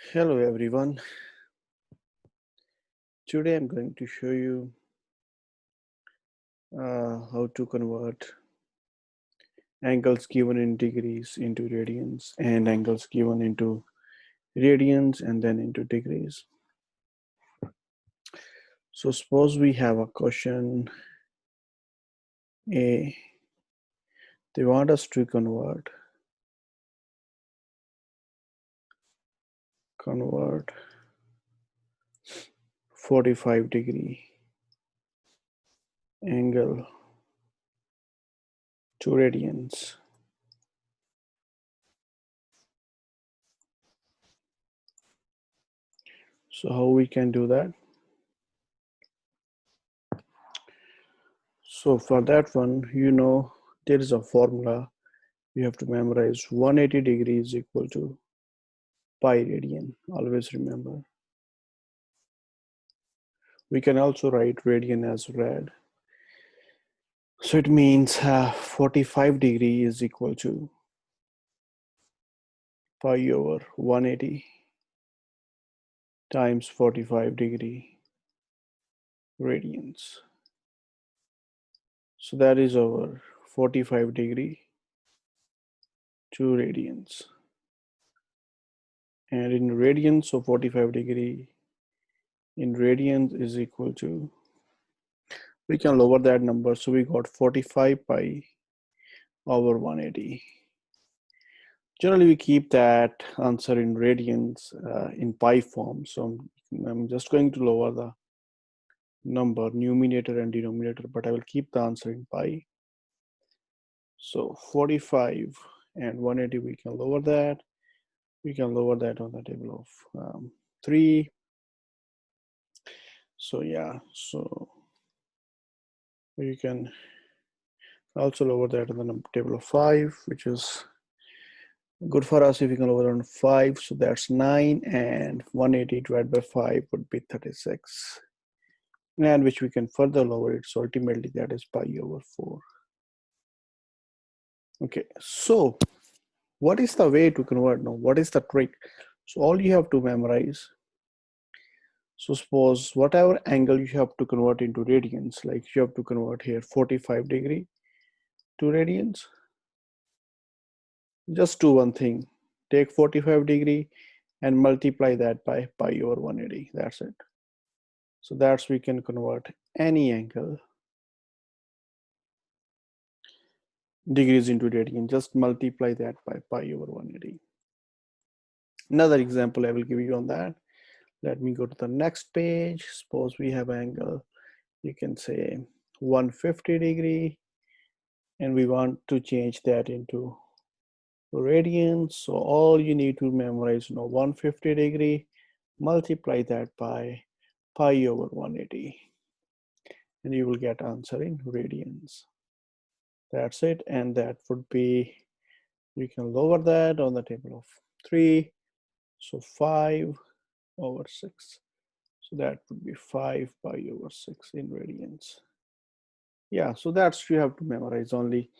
Hello everyone. Today I'm going to show you how to convert angles given in degrees into radians and angles given into radians and then into degrees. So suppose we have a question A. They want us to convert 45-degree angle to radians. So how we can do that? So for that one, there is a formula. You have to memorize 180 degrees equal to pi radian. Always remember. We can also write radian as rad. So it means 45 degree is equal to pi over 180 times 45 degree radians. So that is our 45 degree to radians. And in radians, so 45 degree in radians is equal to, we can lower that number. So we got 45 pi over 180. Generally, we keep that answer in radians in pi form. So I'm just going to lower the number, numerator and denominator, but I will keep the answer in pi. So 45 and 180, we can lower that. We can lower that on the table of 3. So yeah, so you can also lower that on the table of 5, which is good for us if we can lower on 5. So that's 9, and 180 divided by 5 would be 36. And which we can further lower it. So ultimately that is pi over 4. Okay, so what is the way to convert now? What is the trick? So all you have to memorize. So suppose whatever angle you have to convert into radians, like you have to convert here 45 degree to radians. Just do one thing. Take 45 degree and multiply that by pi over 180. That's it. So that's we can convert any angle degrees into radian. Just multiply that by pi over 180. Another example I will give you on that. Let me go to the next page. Suppose we have angle, you can say 150 degree, and we want to change that into radians. So all you need to memorize 150 degree, multiply that by pi over 180, and you will get answer in radians. That's it, and that would be, you can lower that on the table of 3. So 5 over 6. So that would be 5 pi over 6 in radians. Yeah, so that's you have to memorize only.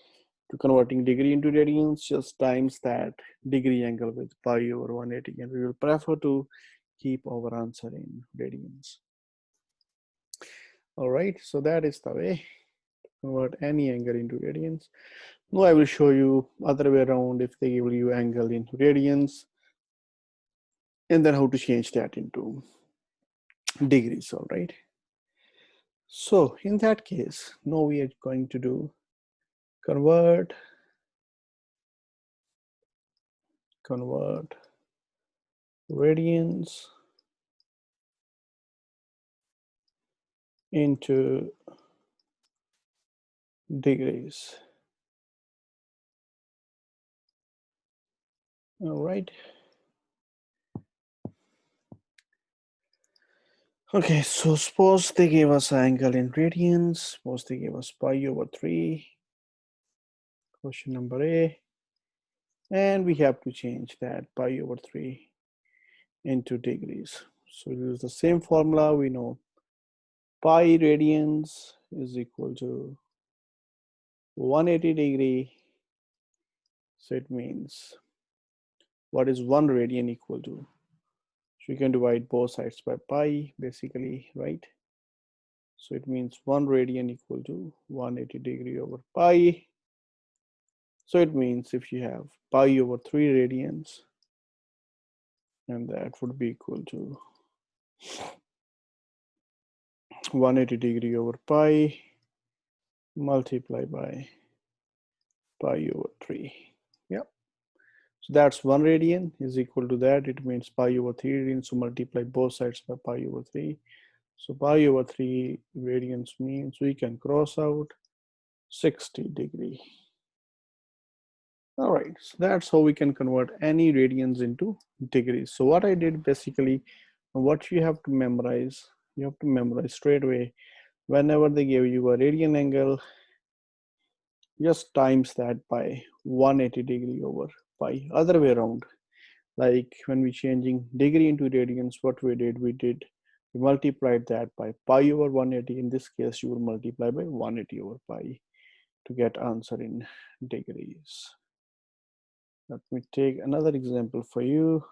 To converting degree into radians, just times that degree angle with pi over 180, and we will prefer to keep our answer in radians. All right, so that is the way to convert any angle into radians. Now I will show you other way around if they give you angle in radians, and then how to change that into degrees. All right. So in that case, now we are going to do convert radians into degrees. All right. Okay, so suppose they gave us angle in radians. Suppose they gave us pi over 3. Question number A. And we have to change that pi over 3 into degrees. So use the same formula. We know pi radians is equal to 180 degree. So it means, what is 1 radian equal to? So you can divide both sides by pi, basically, right? So it means 1 radian equal to 180 degree over pi. So it means if you have pi over 3 radians, and that would be equal to 180 degree over pi multiplied by pi over 3. Yep. So that's 1 radian is equal to that. It means pi over 3 radians. So multiply both sides by pi over 3. So pi over 3 radians means we can cross out 60 degree. All right, so that's how we can convert any radians into degrees. So what I did basically, what you have to memorize straight away. Whenever they give you a radian angle, just times that by 180 degree over pi. Other way around, like when we changing degree into radians, what we multiplied that by pi over 180. In this case, you will multiply by 180 over pi to get answer in degrees. Let me take another example for you.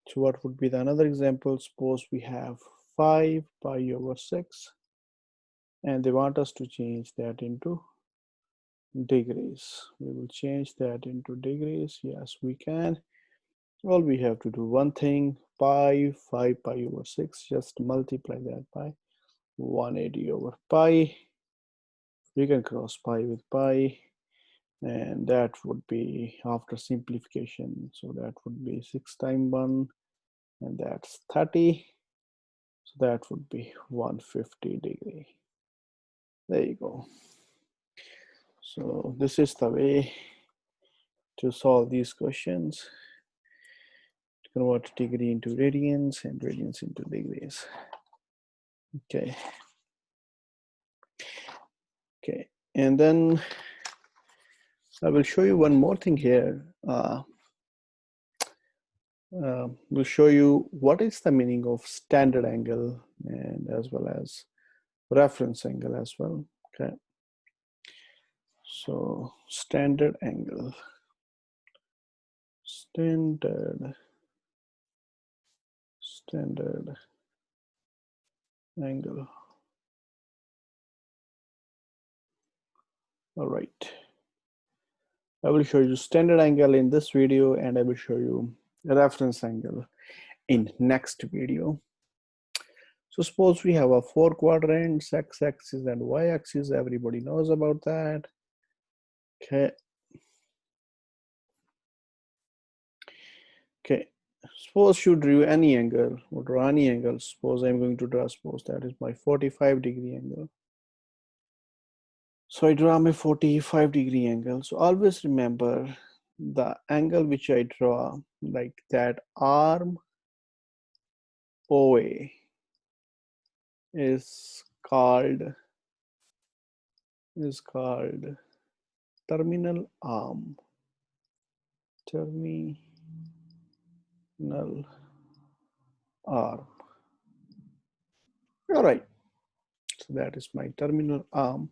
So what would be the another example? Suppose we have 5 pi over 6 and they want us to change that into degrees. We will change that into degrees. Yes, we can. All we have to do one thing, 5 pi over 6, just multiply that by 180 over pi. We can cross pi with pi, and that would be after simplification. So that would be 6 times 1, and that's 30. So that would be 150 degree. There you go. So this is the way to solve these questions. Convert degree into radians and radians into degrees. Okay. Okay, and then I will show you one more thing here. We'll show you what is the meaning of standard angle and as well as reference angle as well. Okay. So standard angle. Standard angle. All right. I will show you standard angle in this video, and I will show you a reference angle in next video. So suppose we have a 4 quadrants, x-axis and y-axis. Everybody knows about that. Okay. Okay. Suppose you drew any angle or draw any angle. Suppose I'm going to draw, suppose that is my 45 degree angle. So I draw my 45 degree angle. So always remember the angle which I draw, like that arm OA is called terminal arm. Terminal arm. All right. So that is my terminal arm.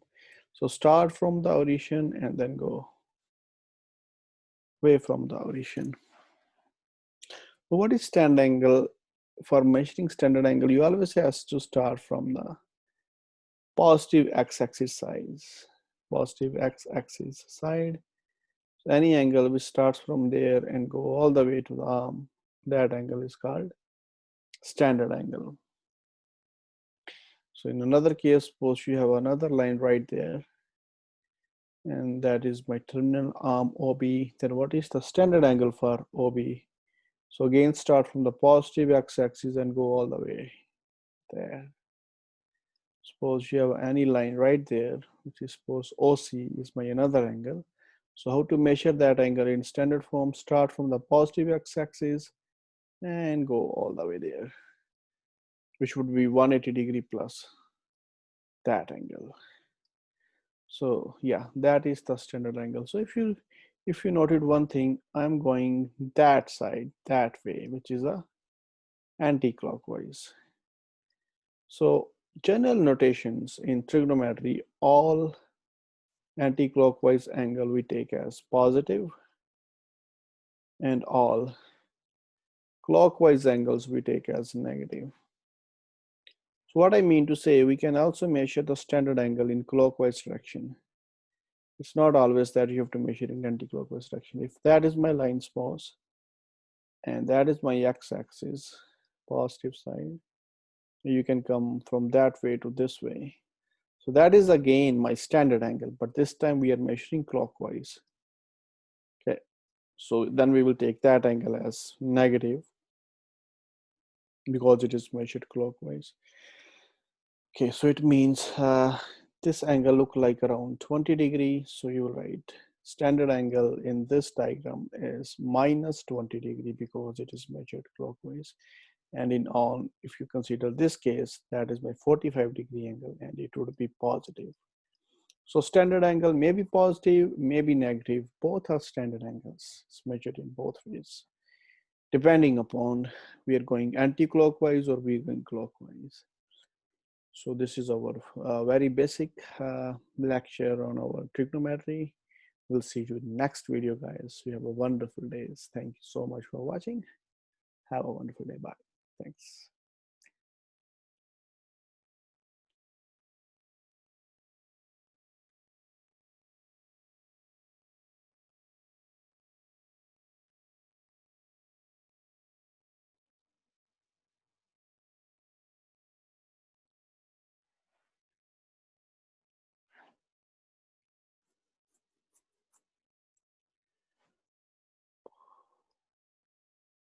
So start from the origin and then go away from the origin. So what is standard angle? For measuring standard angle, you always have to start from the positive x-axis size. Positive x-axis side. So any angle which starts from there and go all the way to the arm, that angle is called standard angle. So in another case, suppose you have another line right there, and that is my terminal arm OB. Then what is the standard angle for OB? So again, start from the positive x-axis and go all the way there. Suppose you have any line right there, which is suppose OC is my another angle. So how to measure that angle in standard form? Start from the positive x-axis and go all the way there, which would be 180 degree plus that angle. So yeah, that is the standard angle. So if you noted one thing, I'm going that side, that way, which is a anti-clockwise. So general notations in trigonometry, all anti-clockwise angle we take as positive, and all Clockwise angles we take as negative. So what I mean to say, we can also measure the standard angle in clockwise direction. It's not always that you have to measure in anti-clockwise direction. If that is my line, suppose, and that is my x-axis, positive side, you can come from that way to this way. So that is again my standard angle, but this time we are measuring clockwise. Okay, so then we will take that angle as negative because it is measured clockwise. Okay, so it means this angle look like around 20 degrees. So you will write standard angle in this diagram is minus 20 degrees because it is measured clockwise. And in on, if you consider this case, that is my 45-degree angle and it would be positive. So standard angle may be positive, may be negative. Both are standard angles. It's measured in both ways, depending upon we are going anti-clockwise or we are going clockwise. So this is our very basic lecture on our trigonometry. We'll see you in next video, guys. You have a wonderful day. Thank you so much for watching. Have a wonderful day. Bye. Thanks.